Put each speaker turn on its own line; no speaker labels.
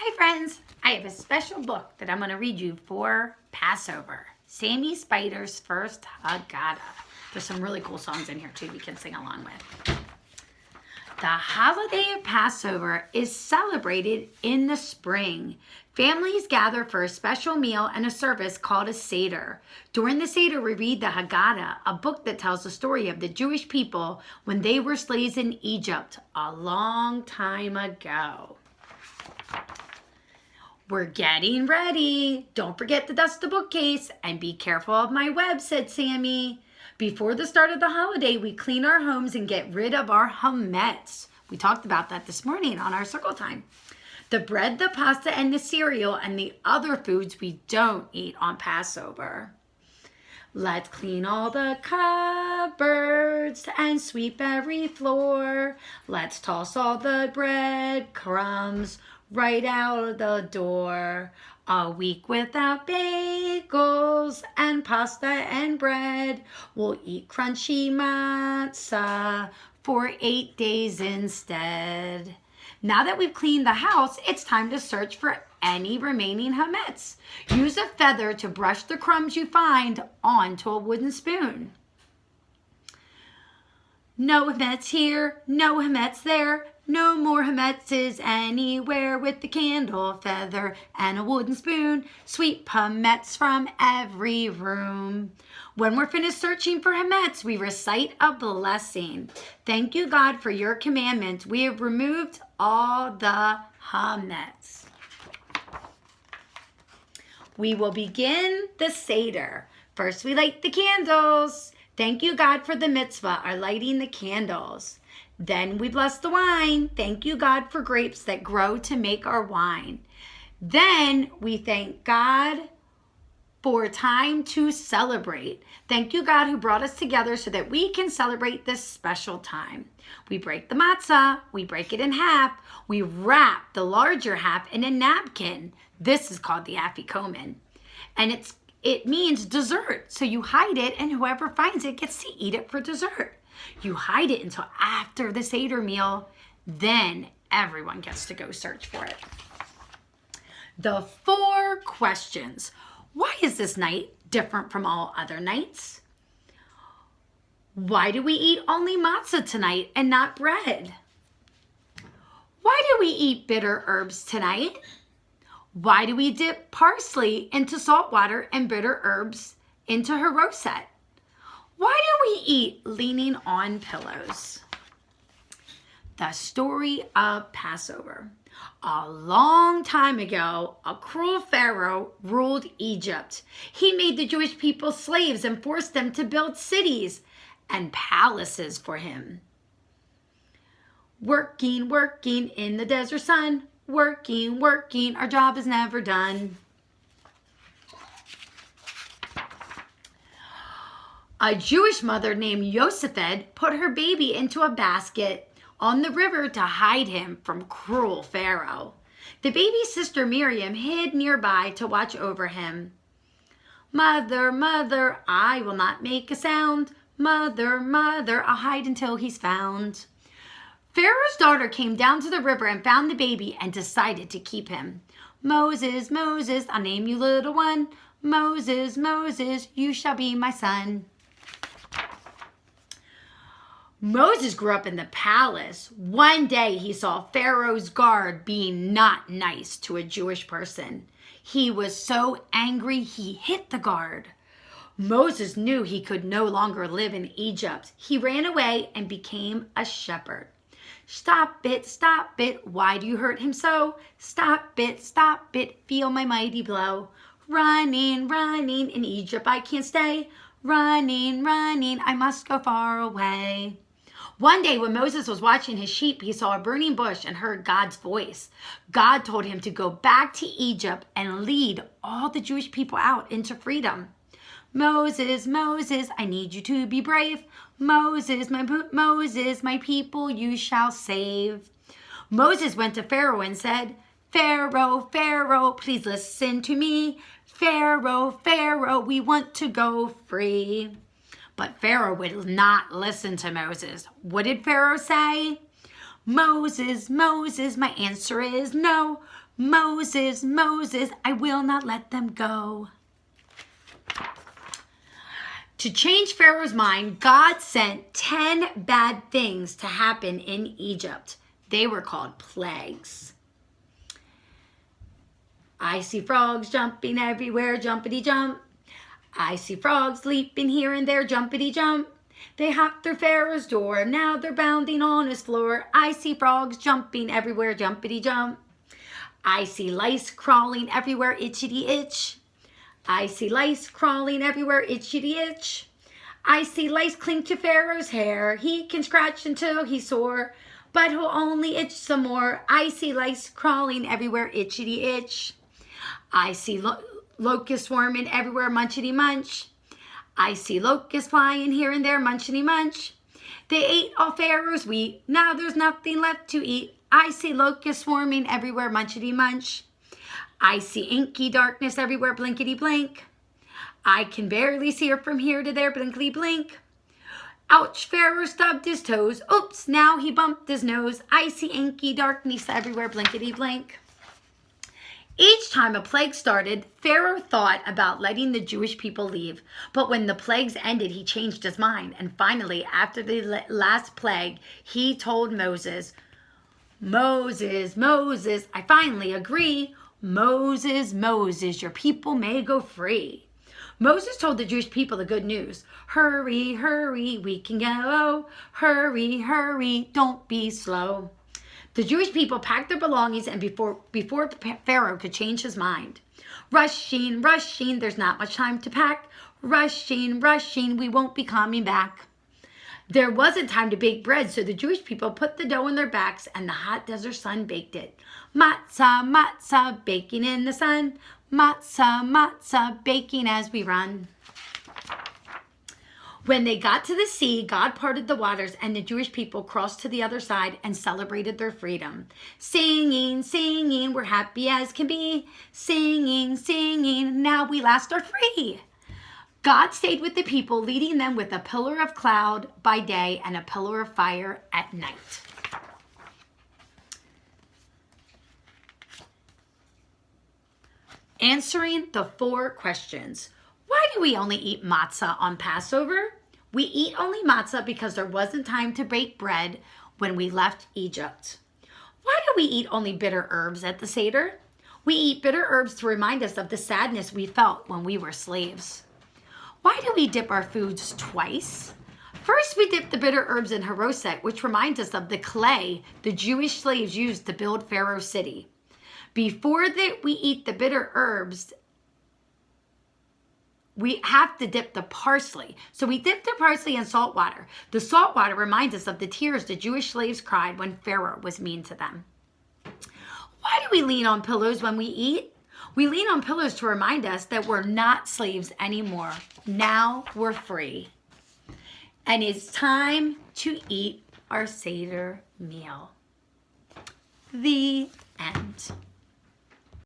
Hi friends, I have a special book that I'm going to read you for Passover. Sammy Spider's First Haggadah. There's some really cool songs in here too we can sing along with. The holiday of Passover is celebrated in the spring. Families gather for a special meal and a service called a Seder. During the Seder, we read the Haggadah, a book that tells the story of the Jewish people when they were slaves in Egypt a long time ago. We're getting ready. Don't forget to dust the bookcase and be careful of my web, said Sammy. Before the start of the holiday, we clean our homes and get rid of our chametz. We talked about that this morning on our circle time. The bread, the pasta, and the cereal, and the other foods we don't eat on Passover. Let's clean all the cupboards and sweep every floor. Let's toss all the bread crumbs right out the door. A week without bagels and pasta and bread. We'll eat crunchy matzah for 8 days instead. Now that we've cleaned the house, it's time to search for any remaining chametz. Use a feather to brush the crumbs you find onto a wooden spoon. No chametz here, no chametz there. No more chametzes anywhere. With the candle feather and a wooden spoon, sweep chametz from every room. When we're finished searching for chametz, we recite a blessing. Thank you, God, for your commandment. We have removed all the chametz. We will begin the Seder. First, we light the candles. Thank you, God, for the mitzvah, our lighting the candles. Then we bless the wine. Thank you, God, for grapes that grow to make our wine. Then we thank God for time to celebrate. Thank you, God, who brought us together so that we can celebrate this special time. We break the matzah. We break it in half. We wrap the larger half in a napkin. This is called the afikomen. And it means dessert. So you hide it, and whoever finds it gets to eat it for dessert. You hide it until after the Seder meal. Then everyone gets to go search for it. The 4 questions. Why is this night different from all other nights? Why do we eat only matzah tonight and not bread? Why do we eat bitter herbs tonight? Why do we dip parsley into salt water and bitter herbs into haroset? Why do we eat leaning on pillows? The story of Passover. A long time ago, a cruel Pharaoh ruled Egypt. He made the Jewish people slaves and forced them to build cities and palaces for him. Working, working in the desert sun. Working, working, our job is never done. A Jewish mother named Yosefed put her baby into a basket on the river to hide him from cruel Pharaoh. The baby's sister Miriam hid nearby to watch over him. Mother, mother, I will not make a sound. Mother, mother, I'll hide until he's found. Pharaoh's daughter came down to the river and found the baby and decided to keep him. Moses, Moses, I'll name you little one. Moses, Moses, you shall be my son. Moses grew up in the palace. One day he saw Pharaoh's guard being not nice to a Jewish person. He was so angry he hit the guard. Moses knew he could no longer live in Egypt. He ran away and became a shepherd. Stop it, why do you hurt him so? Stop it, feel my mighty blow. Running, running, in Egypt I can't stay. Running, running, I must go far away. One day when Moses was watching his sheep, he saw a burning bush and heard God's voice. God told him to go back to Egypt and lead all the Jewish people out into freedom. Moses, Moses, I need you to be brave. Moses, my people you shall save. Moses went to Pharaoh and said, Pharaoh, Pharaoh, please listen to me. Pharaoh, Pharaoh, we want to go free. But Pharaoh would not listen to Moses. What did Pharaoh say? Moses, Moses, my answer is no. Moses, Moses, I will not let them go. To change Pharaoh's mind, God sent 10 bad things to happen in Egypt. They were called plagues. I see frogs jumping everywhere, jumpity jump. I see frogs leaping here and there, jumpity jump. They hopped through Pharaoh's door, now they're bounding on his floor. I see frogs jumping everywhere, jumpity jump. I see lice crawling everywhere, itchity itch. I see lice crawling everywhere, itchity itch. I see lice cling to Pharaoh's hair. He can scratch until he's sore, but he'll only itch some more. I see lice crawling everywhere, itchity itch. I see locusts swarming everywhere, munchity munch. I see locusts flying here and there, munchity munch. They ate all Pharaoh's wheat. Now there's nothing left to eat. I see locusts swarming everywhere, munchity munch. I see inky darkness everywhere, blinkety blink. I can barely see her from here to there, blinkety blink. Ouch, Pharaoh stubbed his toes. Oops, now he bumped his nose. I see inky darkness everywhere, blinkety blink. Each time a plague started, Pharaoh thought about letting the Jewish people leave. But when the plagues ended, he changed his mind. And finally, after the last plague, he told Moses, Moses, Moses, I finally agree. Moses, Moses, your people may go free. Moses told the Jewish people the good news. Hurry, hurry, we can go. Hurry, hurry, don't be slow. The Jewish people packed their belongings and before Pharaoh could change his mind. Rushing, rushing, there's not much time to pack. Rushing, rushing, we won't be coming back. There wasn't time to bake bread, so the Jewish people put the dough on their backs and the hot desert sun baked it. Matzah, matzah, baking in the sun. Matzah, matzah, baking as we run. When they got to the sea, God parted the waters and the Jewish people crossed to the other side and celebrated their freedom. Singing, singing, we're happy as can be. Singing, singing, now we last are free. God stayed with the people, leading them with a pillar of cloud by day and a pillar of fire at night. Answering the 4 questions. Why do we only eat matzah on Passover? We eat only matzah because there wasn't time to bake bread when we left Egypt. Why do we eat only bitter herbs at the Seder? We eat bitter herbs to remind us of the sadness we felt when we were slaves. Why do we dip our foods twice? First, we dip the bitter herbs in haroset, which reminds us of the clay the Jewish slaves used to build Pharaoh's city. Before we eat the bitter herbs, we have to dip the parsley. So we dip the parsley in salt water. The salt water reminds us of the tears the Jewish slaves cried when Pharaoh was mean to them. Why do we lean on pillows when we eat? We lean on pillows to remind us that we're not slaves anymore. Now we're free. And it's time to eat our Seder meal. The end.